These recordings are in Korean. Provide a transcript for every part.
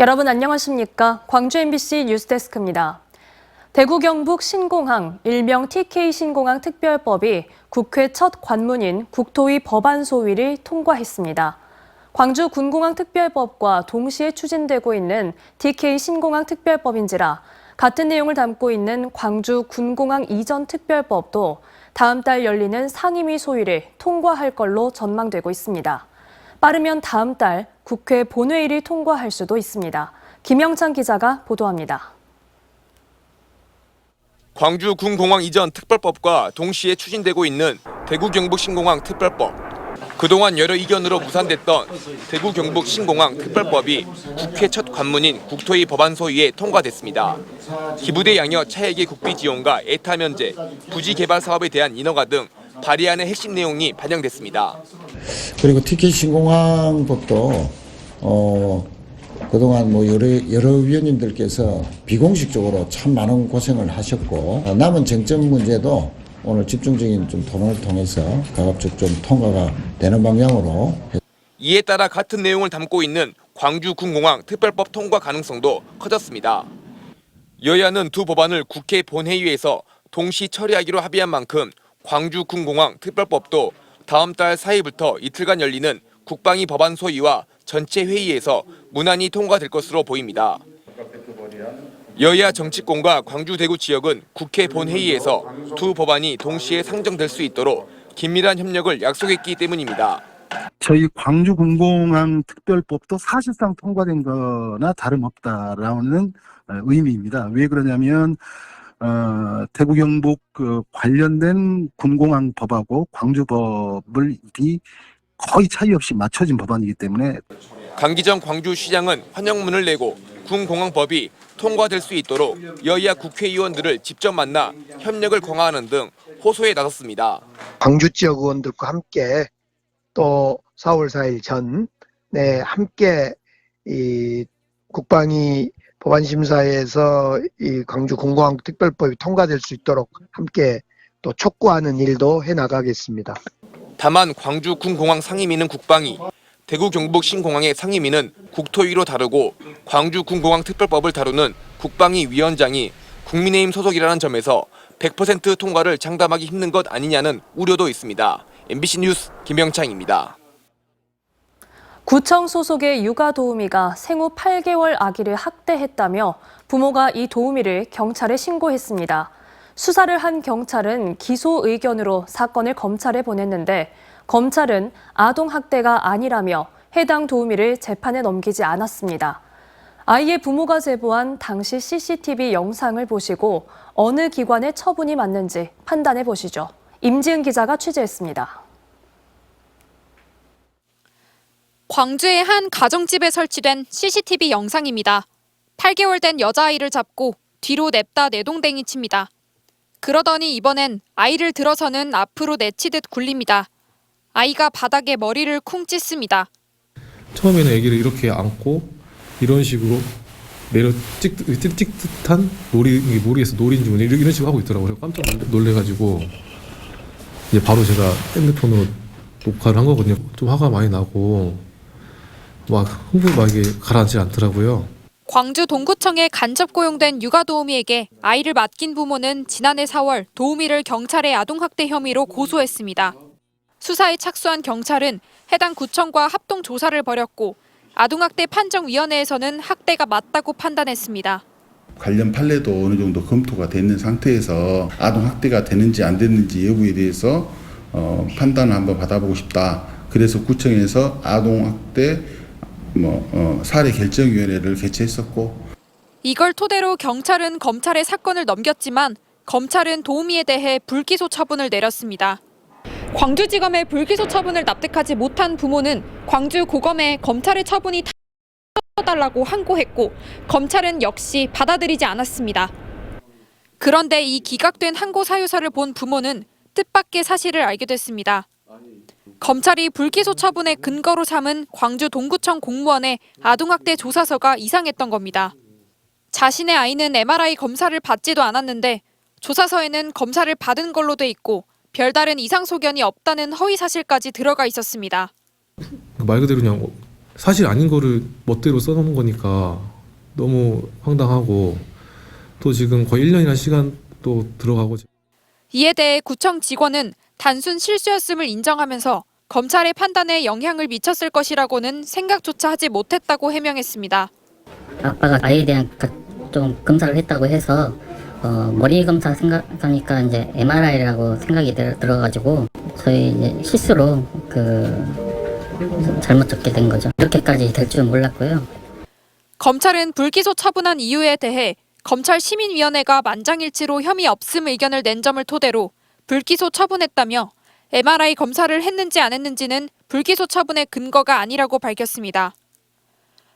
여러분 안녕하십니까? 광주 MBC 뉴스데스크입니다. 대구 경북 신공항, 일명 TK 신공항 특별법이 국회 첫 관문인 국토위 법안 소위를 통과했습니다. 광주 군공항 특별법과 동시에 추진되고 있는 TK 신공항 특별법인지라 같은 내용을 담고 있는 광주 군공항 이전 특별법도 다음 달 열리는 상임위 소위를 통과할 걸로 전망되고 있습니다. 빠르면 다음 달 국회 본회의를 통과할 수도 있습니다. 김영찬 기자가 보도합니다. 광주 군공항 이전 특별법과 동시에 추진되고 있는 대구 경북 신공항 특별법. 그동안 여러 이견으로 무산됐던 대구 경북 신공항 특별법이 국회 첫 관문인 국토위 법안 소위에 통과됐습니다. 기부대 양여 차액의 국비 지원과 에타 면제, 부지 개발 사업에 대한 인허가 등 발의안의 핵심 내용이 반영됐습니다. 그리고 TK 신공항법도 그동안 여러 위원님들께서 비공식적으로 참 많은 고생을 하셨고 남은 쟁점 문제도 오늘 집중적인 토론을 통해서 가급적 좀 통과가 되는 방향으로. 이에 따라 같은 내용을 담고 있는 광주 군공항 특별법 통과 가능성도 커졌습니다. 여야는 두 법안을 국회 본회의에서 동시 처리하기로 합의한 만큼 광주 군공항 특별법도 다음 달 4일부터 이틀간 열리는 국방위 법안 소위와 전체 회의에서 무난히 통과될 것으로 보입니다. 여야 정치권과 광주 대구 지역은 국회 본회의에서 두 법안이 동시에 상정될 수 있도록 긴밀한 협력을 약속했기 때문입니다. 저희 광주 군공항 특별법도 사실상 통과된 거나 다름없다라는 의미입니다. 왜 그러냐면 대구 경북 관련된 군공항 법하고 광주법을 거의 차이 없이 맞춰진 법안이기 때문에 강기정 광주시장은 환영문을 내고 군공항법이 통과될 수 있도록 여야 국회의원들을 직접 만나 협력을 강화하는 등 호소에 나섰습니다. 광주 지역 의원들과 함께 또 4월 4일 전에 함께 이 국방위 법안심사에서 이 광주 군공항 특별법이 통과될 수 있도록 함께 또 촉구하는 일도 해나가겠습니다. 다만 광주 군공항 상임위는 국방위, 대구 경북 신공항의 상임위는 국토위로 다루고 광주 군공항 특별법을 다루는 국방위 위원장이 국민의힘 소속이라는 점에서 100% 통과를 장담하기 힘든 것 아니냐는 우려도 있습니다. MBC 뉴스 김영창입니다. 구청 소속의 육아 도우미가 생후 8개월 아기를 학대했다며 부모가 이 도우미를 경찰에 신고했습니다. 수사를 한 경찰은 기소 의견으로 사건을 검찰에 보냈는데 검찰은 아동 학대가 아니라며 해당 도우미를 재판에 넘기지 않았습니다. 아이의 부모가 제보한 당시 CCTV 영상을 보시고 어느 기관의 처분이 맞는지 판단해 보시죠. 임지은 기자가 취재했습니다. 광주의 한 가정집에 설치된 CCTV 영상입니다. 8개월 된 여자아이를 잡고 뒤로 냅다 내동댕이 칩니다. 그러더니 이번엔 아이를 들어서는 앞으로 내치듯 굴립니다. 아이가 바닥에 머리를 쿵 찢습니다. 처음에는 아기를 이렇게 안고 이런 식으로 내려 찍듯한 모르겠어 놀이인지 이런 식으로 하고 있더라고요. 깜짝 놀래가지고 이제 바로 제가 핸드폰으로 녹화를 한 거거든요. 좀 화가 많이 나고 막 흥분이 막 이게 가라앉지 않더라고요. 광주 동구청에 간접 고용된 육아 도우미에게 아이를 맡긴 부모는 지난해 4월 도우미를 경찰에 아동학대 혐의로 고소했습니다. 수사에 착수한 경찰은 해당 구청과 합동 조사를 벌였고 아동학대 판정위원회에서는 학대가 맞다고 판단했습니다. 관련 판례도 어느 정도 검토가 되는 상태에서 아동학대가 되는지 안 되는지 여부에 대해서 판단을 한번 받아보고 싶다. 그래서 구청에서 아동학대 사례 결정위원회를 개최했었고 이걸 토대로 경찰은 검찰에 사건을 넘겼지만 검찰은 도우미에 대해 불기소 처분을 내렸습니다. 광주지검의 불기소 처분을 납득하지 못한 부모는 광주고검에 검찰의 처분이 달라고 항고했고 검찰은 역시 받아들이지 않았습니다. 그런데 이 기각된 항고 사유서를 본 부모는 뜻밖의 사실을 알게 됐습니다. 검찰이 불기소 처분의 근거로 삼은 광주 동구청 공무원의 아동학대 조사서가 이상했던 겁니다. 자신의 아이는 MRI 검사를 받지도 않았는데 조사서에는 검사를 받은 걸로 돼 있고 별다른 이상 소견이 없다는 허위 사실까지 들어가 있었습니다. 말 그대로 그냥 사실 아닌 거를 멋대로 써놓은 거니까 너무 황당하고 또 지금 거의 1년이라는 시간 또 들어가고. 이에 대해 구청 직원은 단순 실수였음을 인정하면서 검찰의 판단에 영향을 미쳤을 것이라고는 생각조차 하지 못했다고 해명했습니다. 아빠가 아이에 대한 좀 검사를 했다고 해서 머리 검사 생각하니까 이제 MRI라고 생각이 들어가지고 저희 이제 실수로 잘못 적게 된 거죠. 이렇게까지 될 줄 몰랐고요. 검찰은 불기소 처분한 이유에 대해 검찰 시민위원회가 만장일치로 혐의 없음 의견을 낸 점을 토대로 불기소 처분했다며 MRI 검사를 했는지 안 했는지는 불기소 처분의 근거가 아니라고 밝혔습니다.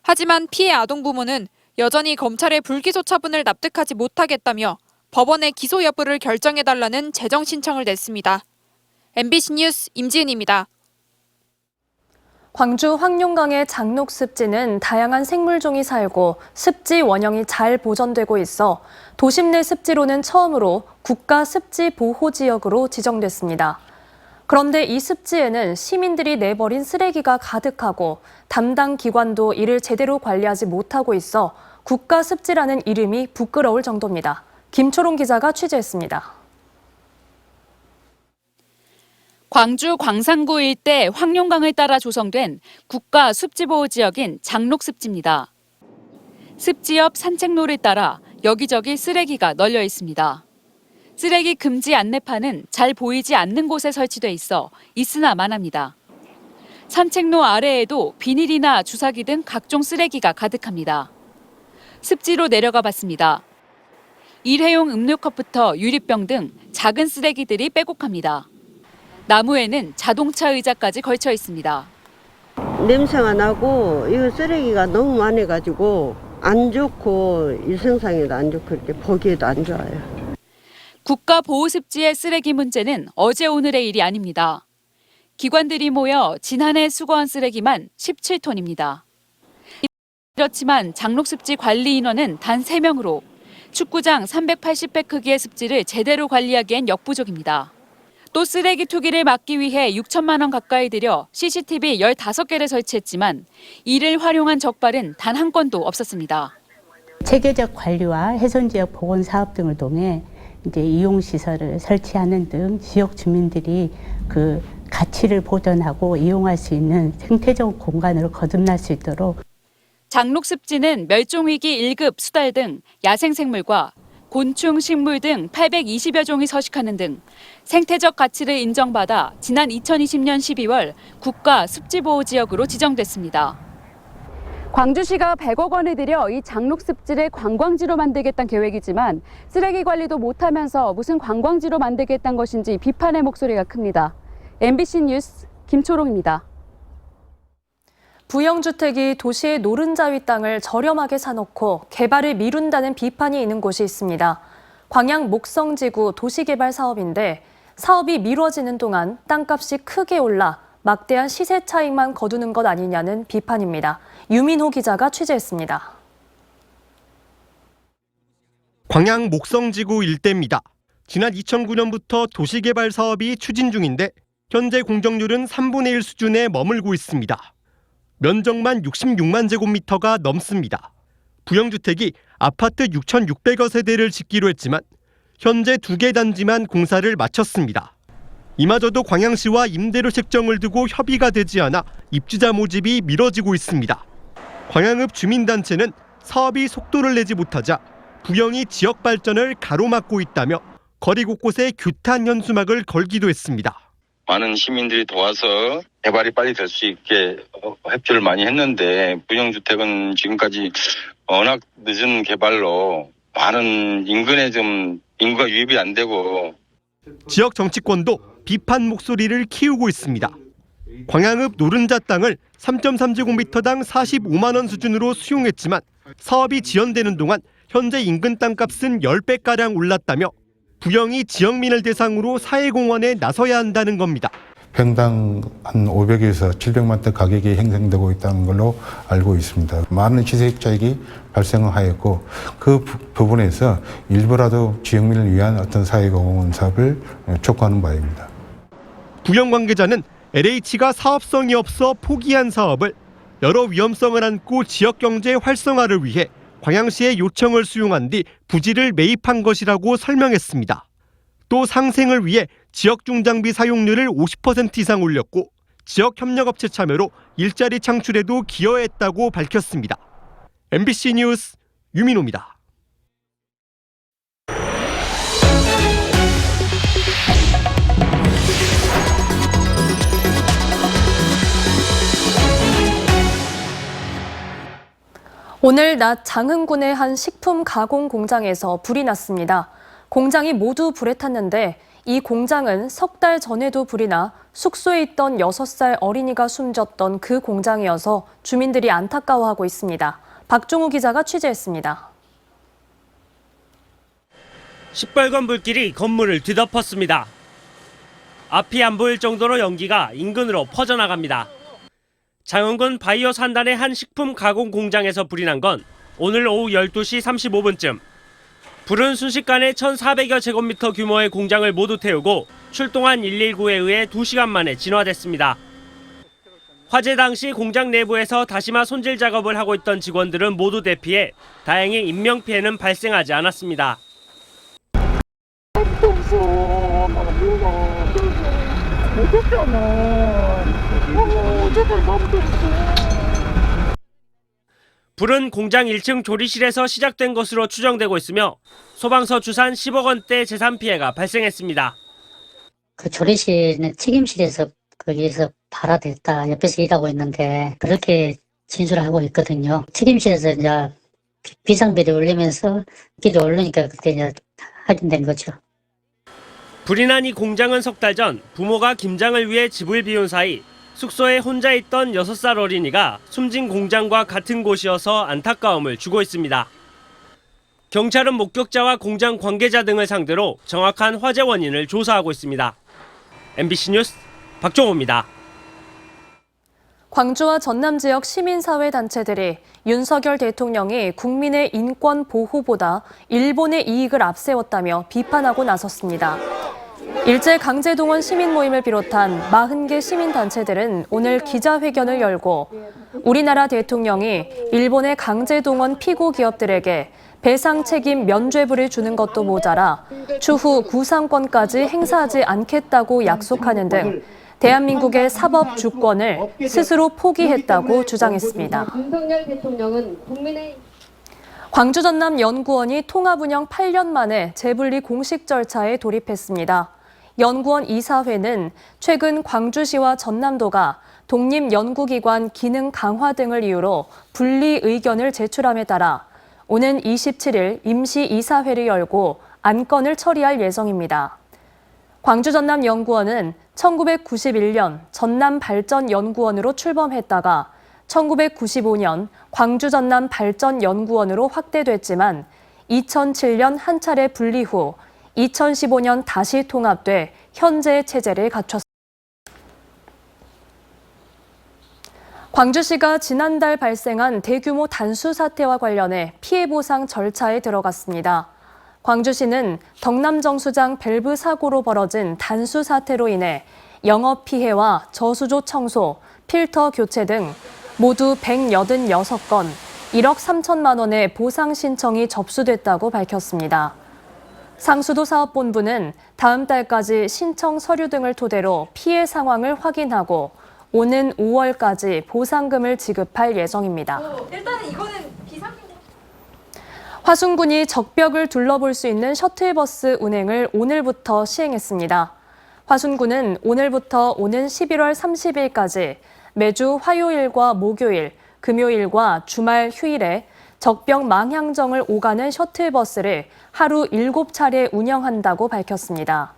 하지만 피해 아동 부모는 여전히 검찰의 불기소 처분을 납득하지 못하겠다며 법원의 기소 여부를 결정해달라는 재정 신청을 냈습니다. MBC 뉴스 임지은입니다. 광주 황룡강의 장록 습지는 다양한 생물종이 살고 습지 원형이 잘 보존되고 있어 도심 내 습지로는 처음으로 국가 습지 보호 지역으로 지정됐습니다. 그런데 이 습지에는 시민들이 내버린 쓰레기가 가득하고 담당 기관도 이를 제대로 관리하지 못하고 있어 국가 습지라는 이름이 부끄러울 정도입니다. 김초롱 기자가 취재했습니다. 광주 광산구 일대 황룡강을 따라 조성된 국가 습지보호지역인 장록습지입니다. 습지 옆 산책로를 따라 여기저기 쓰레기가 널려 있습니다. 쓰레기 금지 안내판은 잘 보이지 않는 곳에 설치돼 있어 있으나 마나입니다. 산책로 아래에도 비닐이나 주사기 등 각종 쓰레기가 가득합니다. 습지로 내려가 봤습니다. 일회용 음료컵부터 유리병 등 작은 쓰레기들이 빼곡합니다. 나무에는 자동차 의자까지 걸쳐 있습니다. 냄새가 나고 이거 쓰레기가 너무 많아가지고 안 좋고 위생상에도 안 좋고 이렇게 보기에도 안 좋아요. 국가보호습지의 쓰레기 문제는 어제 오늘의 일이 아닙니다. 기관들이 모여 지난해 수거한 쓰레기만 17톤입니다. 그렇지만 장록습지 관리 인원은 단 3명으로 축구장 380배 크기의 습지를 제대로 관리하기엔 역부족입니다. 또 쓰레기 투기를 막기 위해 6천만 원 가까이 들여 CCTV 15개를 설치했지만 이를 활용한 적발은 단 한 건도 없었습니다. 체계적 관리와 훼손지역 복원 사업 등을 통해 이제 이용 시설을 설치하는 등 지역 주민들이 그 가치를 보존하고 이용할 수 있는 생태적 공간으로 거듭날 수 있도록. 장록습지는 멸종위기 1급 수달 등 야생생물과 곤충, 식물 등 820여 종이 서식하는 등 생태적 가치를 인정받아 지난 2020년 12월 국가 습지보호지역으로 지정됐습니다. 광주시가 100억 원을 들여 이 장록습지를 관광지로 만들겠다는 계획이지만 쓰레기 관리도 못하면서 무슨 관광지로 만들겠다는 것인지 비판의 목소리가 큽니다. MBC 뉴스 김초롱입니다. 부영주택이 도시의 노른자 위 땅을 저렴하게 사놓고 개발을 미룬다는 비판이 있는 곳이 있습니다. 광양 목성지구 도시개발 사업인데 사업이 미뤄지는 동안 땅값이 크게 올라 막대한 시세 차익만 거두는 것 아니냐는 비판입니다. 유민호 기자가 취재했습니다. 광양 목성지구 일대입니다. 지난 2009년부터 도시개발 사업이 추진 중인데 현재 공정률은 3분의 1 수준에 머물고 있습니다. 면적만 66만 제곱미터가 넘습니다. 부영주택이 아파트 6,600여 세대를 짓기로 했지만 현재 2개 단지만 공사를 마쳤습니다. 이마저도 광양시와 임대료 책정을 두고 협의가 되지 않아 입주자 모집이 미뤄지고 있습니다. 광양읍 주민단체는 사업이 속도를 내지 못하자 부영이 지역 발전을 가로막고 있다며 거리 곳곳에 규탄 현수막을 걸기도 했습니다. 많은 시민들이 도와서 개발이 빨리 될 수 있게 협조를 많이 했는데 부영주택은 지금까지 워낙 늦은 개발로 많은 인근에 좀 인구가 유입이 안 되고 지역 정치권도 비판 목소리를 키우고 있습니다. 광양읍 노른자 땅을 3.3제곱미터당 45만 원 수준으로 수용했지만 사업이 지연되는 동안 현재 인근 땅값은 10배가량 올랐다며 부영이 지역민을 대상으로 사회공헌에 나서야 한다는 겁니다. 평당 한 500에서 700만 대 가격이 형성되고 있다는 걸로 알고 있습니다. 많은 시세익 차익이 발생하였고 그 부분에서 일부라도 지역민을 위한 어떤 사회공헌 사업을 촉구하는 바입니다. 부영 관계자는 LH가 사업성이 없어 포기한 사업을 여러 위험성을 안고 지역 경제 활성화를 위해 광양시의 요청을 수용한 뒤 부지를 매입한 것이라고 설명했습니다. 또 상생을 위해 지역 중장비 사용률을 50% 이상 올렸고 지역 협력업체 참여로 일자리 창출에도 기여했다고 밝혔습니다. MBC 뉴스 유민호입니다. 오늘 낮 장흥군의 한 식품 가공 공장에서 불이 났습니다. 공장이 모두 불에 탔는데 이 공장은 석 달 전에도 불이 나 숙소에 있던 6살 어린이가 숨졌던 그 공장이어서 주민들이 안타까워하고 있습니다. 박종우 기자가 취재했습니다. 시뻘건 불길이 건물을 뒤덮었습니다. 앞이 안 보일 정도로 연기가 인근으로 퍼져나갑니다. 장흥군 바이오 산단의 한 식품 가공 공장에서 불이 난 건 오늘 오후 12시 35분쯤. 불은 순식간에 1,400여 제곱미터 규모의 공장을 모두 태우고 출동한 119에 의해 2시간 만에 진화됐습니다. 화재 당시 공장 내부에서 다시마 손질 작업을 하고 있던 직원들은 모두 대피해 다행히 인명피해는 발생하지 않았습니다. 불은 공장 1층 조리실에서 시작된 것으로 추정되고 있으며 소방서 주산 10억 원대 재산 피해가 발생했습니다. 그 조리실은 튀김실에서 거기에서 발화됐다 옆에서 일하고 있는데 그렇게 진술하고 있거든요. 튀김실에서 이제 비상벨이 울리면서 길이 오르니까 그때 이제 확인된 거죠. 불이 난 이 공장은 석 달 전 부모가 김장을 위해 집을 비운 사이 숙소에 혼자 있던 6살 어린이가 숨진 공장과 같은 곳이어서 안타까움을 주고 있습니다. 경찰은 목격자와 공장 관계자 등을 상대로 정확한 화재 원인을 조사하고 있습니다. MBC 뉴스 박종호입니다. 광주와 전남 지역 시민사회 단체들이 윤석열 대통령이 국민의 인권 보호보다 일본의 이익을 앞세웠다며 비판하고 나섰습니다. 일제강제동원 시민모임을 비롯한 40개 시민단체들은 오늘 기자회견을 열고 우리나라 대통령이 일본의 강제동원 피고 기업들에게 배상 책임 면죄부를 주는 것도 모자라 추후 구상권까지 행사하지 않겠다고 약속하는 등 대한민국의 사법 주권을 스스로 포기했다고 주장했습니다. 윤석열 대통령은 국민의 광주 전남 연구원이 통합 운영 8년 만에 재분리 공식 절차에 돌입했습니다. 연구원 이사회는 최근 광주시와 전남도가 독립연구기관 기능 강화 등을 이유로 분리 의견을 제출함에 따라 오는 27일 임시 이사회를 열고 안건을 처리할 예정입니다. 광주 전남 연구원은 1991년 전남발전연구원으로 출범했다가 1995년 광주 전남 발전연구원으로 확대됐지만 2007년 한 차례 분리 후 2015년 다시 통합돼 현재 체제를 갖췄습니다. 광주시가 지난달 발생한 대규모 단수 사태와 관련해 피해 보상 절차에 들어갔습니다. 광주시는 덕남정수장 밸브 사고로 벌어진 단수 사태로 인해 영업 피해와 저수조 청소, 필터 교체 등 모두 186건, 1억 3천만 원의 보상 신청이 접수됐다고 밝혔습니다. 상수도 사업본부는 다음 달까지 신청 서류 등을 토대로 피해 상황을 확인하고 오는 5월까지 보상금을 지급할 예정입니다. 일단은 이거는 비상용. 화순군이 적벽을 둘러볼 수 있는 셔틀버스 운행을 오늘부터 시행했습니다. 화순군은 오늘부터 오는 11월 30일까지 매주 화요일과 목요일, 금요일과 주말 휴일에 적벽 망향정을 오가는 셔틀버스를 하루 7차례 운영한다고 밝혔습니다.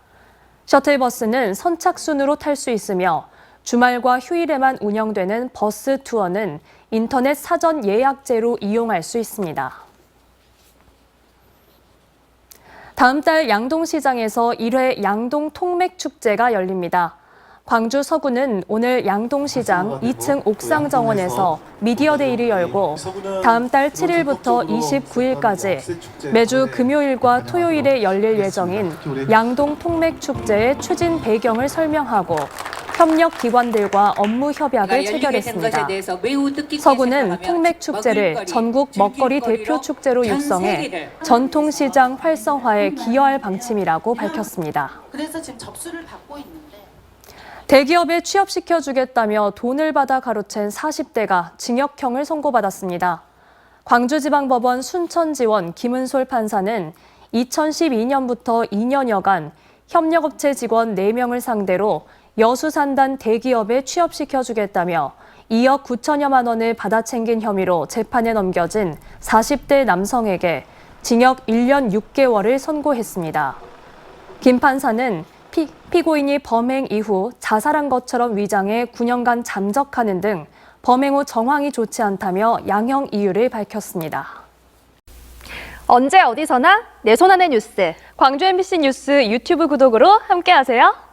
셔틀버스는 선착순으로 탈 수 있으며 주말과 휴일에만 운영되는 버스 투어는 인터넷 사전 예약제로 이용할 수 있습니다. 다음 달 양동시장에서 1회 양동 통맥축제가 열립니다. 광주 서구는 오늘 양동시장 2층 옥상정원에서 미디어데이를 열고 다음 달 7일부터 29일까지 매주 금요일과 토요일에 열릴 예정인 양동 통맥축제의 추진 배경을 설명하고 협력 기관들과 업무 협약을 체결했습니다. 서구는 통맥축제를 전국 먹거리 대표 축제로 육성해 전통시장 활성화에 기여할 방침이라고 밝혔습니다. 그래서 지금 접수를 받고 있는데. 대기업에 취업시켜주겠다며 돈을 받아 가로챈 40대가 징역형을 선고받았습니다. 광주지방법원 순천지원 김은솔 판사는 2012년부터 2년여간 협력업체 직원 4명을 상대로 여수산단 대기업에 취업시켜주겠다며 2억 9천여만 원을 받아 챙긴 혐의로 재판에 넘겨진 40대 남성에게 징역 1년 6개월을 선고했습니다. 김 판사는 피고인이 범행 이후 자살한 것처럼 위장해 9년간 잠적하는 등 범행 후 정황이 좋지 않다며 양형 이유를 밝혔습니다. 언제 어디서나 내 손 안의 뉴스. 광주 MBC 뉴스 유튜브 구독으로 함께하세요.